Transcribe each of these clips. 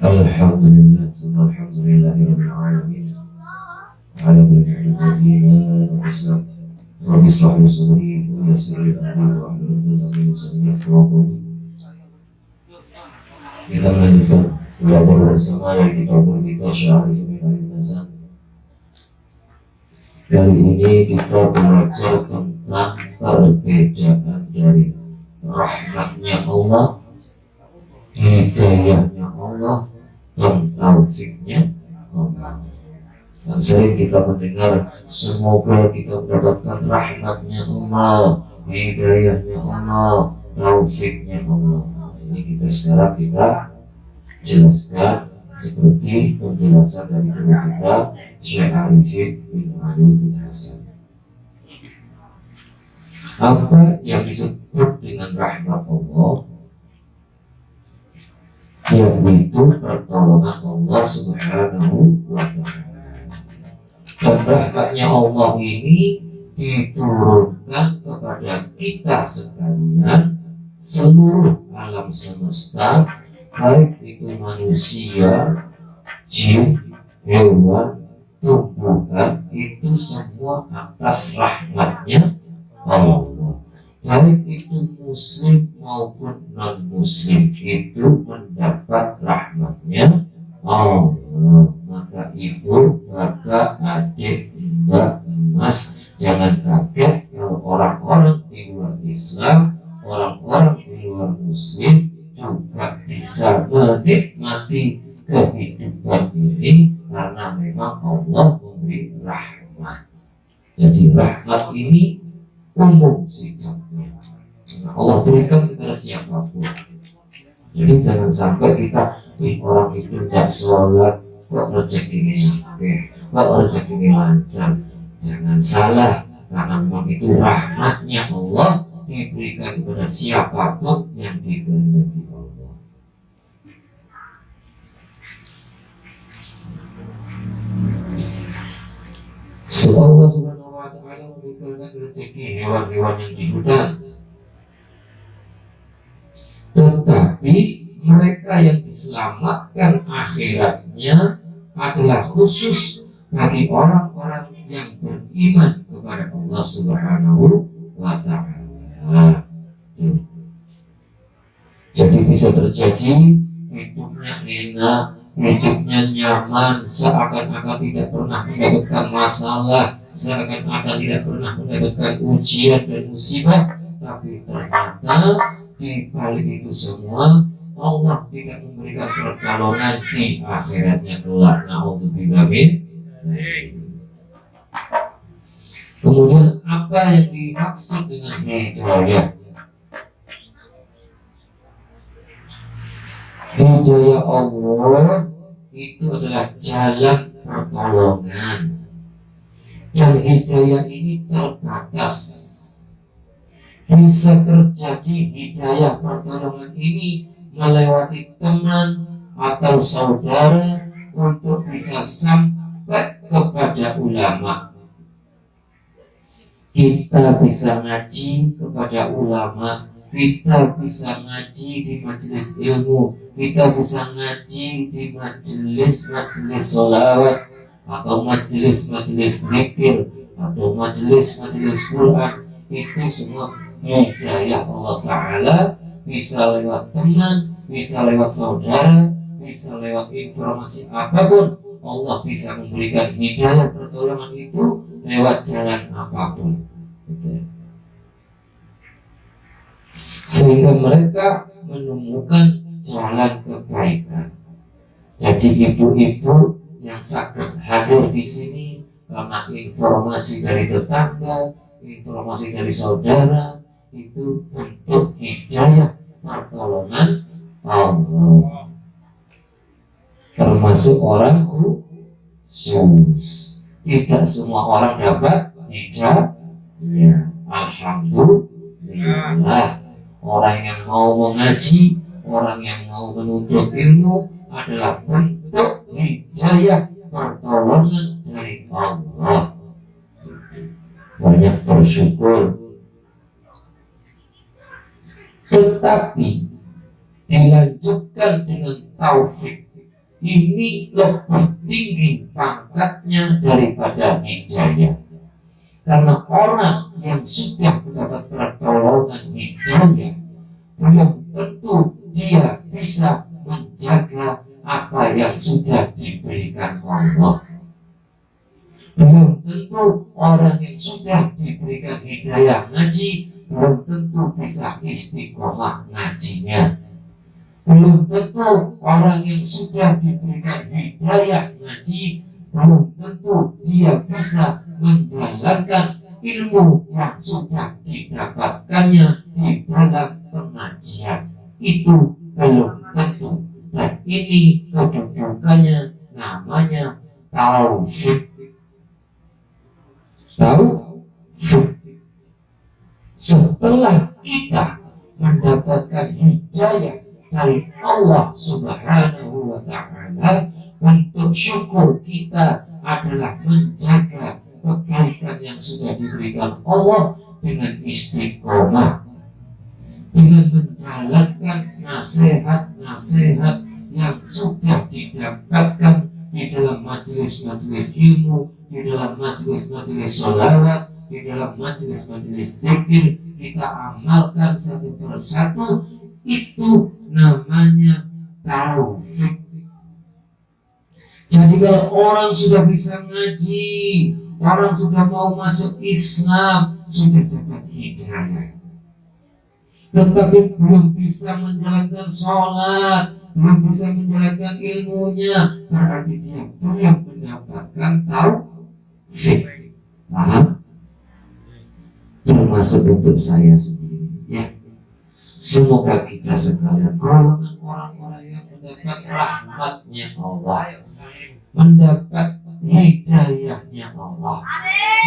Alhamdulillah, alhamdulillahirabbil alamin. Ala kulli halin wa islam. Rabbi shrah li sadri wa yassir li amri wa hlul 'uqdatam min lisani yafqahu qawli. Kita melanjutkan belajar bersama dari kitab kita Syarih min al-Mazan. Kali ini kita belajar tentang perbedaan dari rahmatnya Allah, hidayahnya Allah, dan taufiknya Allah. Dan sering kita mendengar, semoga kita mendapatkan rahmatnya Allah, hidayahnya Allah, taufiknya Allah. Ini sekarang kita jelaskan seperti penjelasan dari guru kita Syekh Arifin bin Ali bin Hasan. Apa yang disebut dengan rahmat Allah? Yaitu pertolongan Allah Subhanahu wa Ta'ala. Dan rahmatnya Allah ini diturunkan kepada kita sekalian, seluruh alam semesta, baik itu manusia, jin, hewan, tumbuhan, itu semua atas rahmatnya Allah. Baik itu muslim maupun non muslim, itu mendapat rahmatnya Allah. Maka ibu, bapak, adik, mbak, mas, jangan kaget kalau orang-orang di luar Islam, orang-orang di luar muslim juga bisa menikmati kehidupan ini karena memang Allah memberi rahmat. Jadi rahmat ini umum sifatnya. Allah berikan kepada siapapun. Jadi jangan sampai kita, orang itu tidak sholat, kok rezekinya kok rezekinya lancar. Jangan salah, karena memang itu rahmatnya Allah, diberikan kepada siapapun yang dikehendaki Allah. So Allah Subhanahu wa Ta'ala memberikan rezeki hewan-hewan yang di hutan. Tetapi mereka yang diselamatkan akhiratnya adalah khusus bagi orang-orang yang beriman kepada Allah Subhanahu wa Ta'ala. Jadi bisa terjadi hidupnya enak, hidupnya nyaman, seakan-akan tidak pernah mendapatkan masalah, seakan-akan tidak pernah mendapatkan ujian dan musibah, tapi ternyata di balik itu semua Allah tidak memberikan pertolongan di akhiratnya kelak. Na'udzubillah min. Kemudian apa yang dimaksud dengan hidayah? Hidayah Allah itu adalah jalan pertolongan, dan hidayah ini terbatas. Bisa terjadi hidayah pertolongan ini melewati teman atau saudara untuk bisa sampai kepada ulama. Kita bisa ngaji kepada ulama, kita bisa ngaji di majelis ilmu, kita bisa ngaji di majelis-majelis sholawat, atau majelis-majelis zikir, atau majelis-majelis Quran. Itu semua hidayah Allah Ta'ala, bisa lewat teman, bisa lewat saudara, bisa lewat informasi apapun. Allah bisa memberikan hidayah pertolongan itu lewat jalan apapun. Sehingga mereka menemukan jalan kebaikan. Jadi ibu-ibu yang sakit hadir di sini karena informasi dari tetangga, informasi dari saudara, itu bentuk hidayah pertolongan Allah. Termasuk orang khusus. Tidak semua orang dapat hidayah. Alhamdulillah. Orang yang mau mengaji, orang yang mau menuntut ilmu adalah bentuk hidayah pertolongan dari Allah. Banyak bersyukur. Tetapi dilanjutkan dengan taufik. Ini lebih tinggi pangkatnya daripada hidayah. Karena orang yang sudah mendapat pertolongan hidayah belum tentu dia bisa menjaga apa yang sudah diberikan Allah. Belum tentu orang yang sudah diberikan hidayah ngaji belum tentu bisa istiqomah ngajinya. Belum tentu orang yang sudah diberikan hidayah ngaji belum tentu dia bisa menjalankan ilmu yang sudah didapatkannya di dalam pengajian. Itu belum tentu. Dan ini kedudukannya namanya taufik. Taufik. Setelah kita mendapatkan hidayah dari Allah Subhanahu wa Ta'ala, bentuk syukur kita adalah menjaga kebaikan yang sudah diberikan Allah dengan istiqomah, dengan menjalankan nasihat-nasihat yang sudah didapatkan di dalam majelis-majelis ilmu, di dalam majelis-majelis sholawat, di dalam majelis-majelis zikir. Kita amalkan satu persatu. Itu namanya taufik. Jadi kalau orang sudah bisa ngaji, orang sudah mau masuk Islam, sudah dapat hidayah, tetapi belum bisa menjalankan sholat, belum bisa menjalankan ilmunya, berarti dia belum mendapatkan taufik. Paham? Termasuk untuk saya sendiri, ya. Semoga kita sekalian golongan orang-orang yang mendapat rahmatnya Allah, mendapat hidayahnya Allah,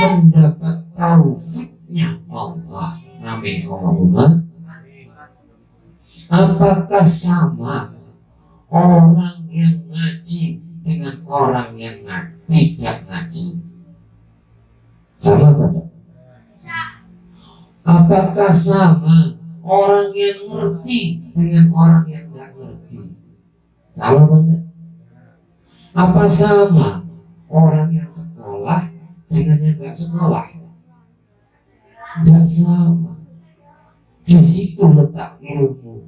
mendapat taufiknya Allah. Amin Allahumma. Apakah sama orang yang ngaji dengan orang yang tidak ngaji? Sama tidak? Apakah sama orang yang ngerti dengan orang yang tidak ngerti? Sama banget. Apa sama orang yang sekolah dengan yang tidak sekolah? Tidak sama. Di situ letak ilmu,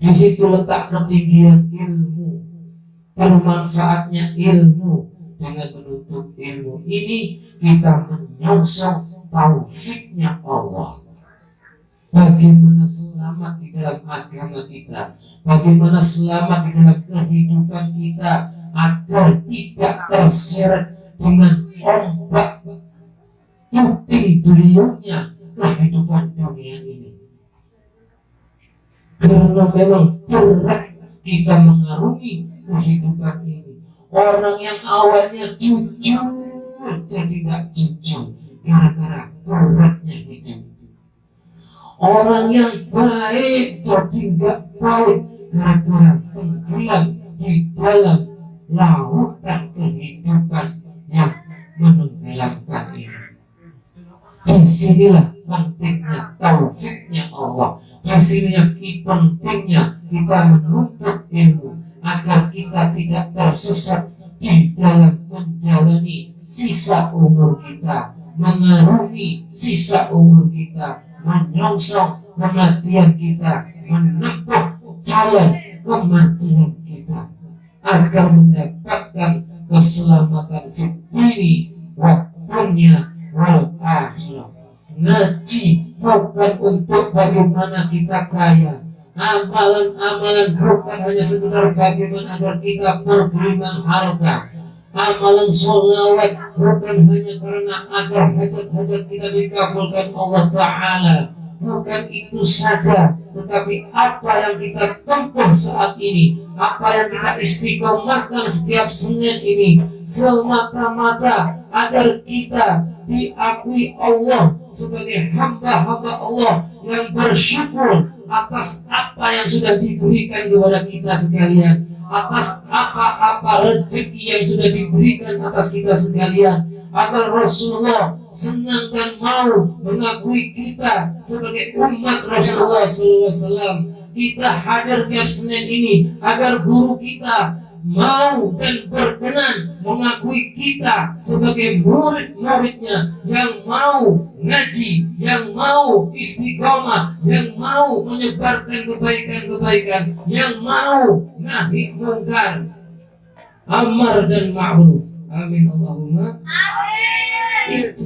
di situ letak ketinggian ilmu, bermanfaatnya ilmu. Dengan menuntut ilmu ini kita menyongsong taufiknya Allah. Bagaimana selamat di dalam agama kita, bagaimana selamat di dalam kehidupan kita, agar tidak terseret dengan ombak puting beliungnya kehidupan dunia ini. Karena memang berat kita mengarungi kehidupan ini. Orang yang awalnya jujur jadi tidak jujur gara-gara beratnya hidup. Orang yang baik jadi tidak baik gara-gara tenggelam di dalam lautan kehidupan yang menenggelamkan ini. Disinilah pentingnya taufiknya Allah. Disinilah pentingnya kita menuntut ilmu agar kita tidak tersesat di dalam menjalani sisa umur kita, mengarungi sisa umur kita, menyongsong kematian kita, menempuh jalan kematian kita, agar mendapatkan keselamatan fitri wa dunya wal akhirah. Ngaji bukan untuk bagaimana kita kaya. Amalan-amalan bukan hanya sekedar bagaimana agar kita bergelimang harta. Amalan sholawat bukan hanya karena agar hajat-hajat kita dikabulkan Allah Ta'ala. Bukan itu saja, tetapi apa yang kita tempuh saat ini, apa yang kita istiqomahkan setiap Senin ini, semata-mata agar kita diakui Allah sebagai hamba-hamba Allah yang bersyukur atas apa yang sudah diberikan kepada kita sekalian, atas apa-apa rezeki yang sudah diberikan atas kita sekalian, agar Rasulullah senang dan mau mengakui kita sebagai umat Rasulullah SAW, kita hadir tiap Senin ini agar guru kita mau dan berkenan mengakui kita sebagai murid-muridnya yang mau ngaji, yang mau istiqomah, yang mau menyebarkan kebaikan-kebaikan, yang mau nahi mungkar, amar dan ma'ruf. Amin Allahumma amin.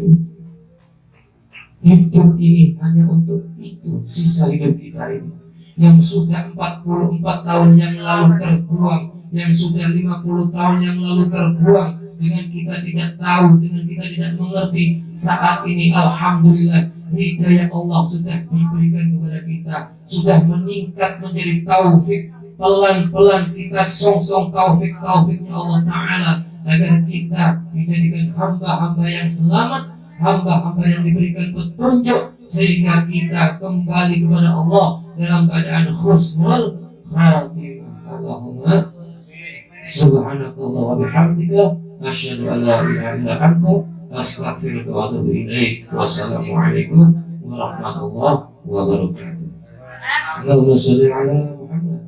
Hidup ini hanya untuk itu, sisa hidup kita ini yang sudah 44 tahun yang lalu terbuang, yang sudah 50 tahun yang lalu terbuang, dengan kita tidak tahu, dengan kita tidak mengerti. Saat ini alhamdulillah hidayah Allah sudah diberikan kepada kita, sudah meningkat menjadi taufik. Pelan-pelan kita song-song taufik-taufiknya Allah Ta'ala agar kita dijadikan hamba-hamba yang selamat, hamba-hamba yang diberikan petunjuk, sehingga kita kembali kepada Allah dalam keadaan husnul khatimah. Allahumma subhanakallah wa bihamdika asyhadu an la ilaha illa anta astaghfiruka wa atubu ilaik. Wassalamualaikum warahmatullahi wabarakatuh. Allahumma shalli ala Muhammad.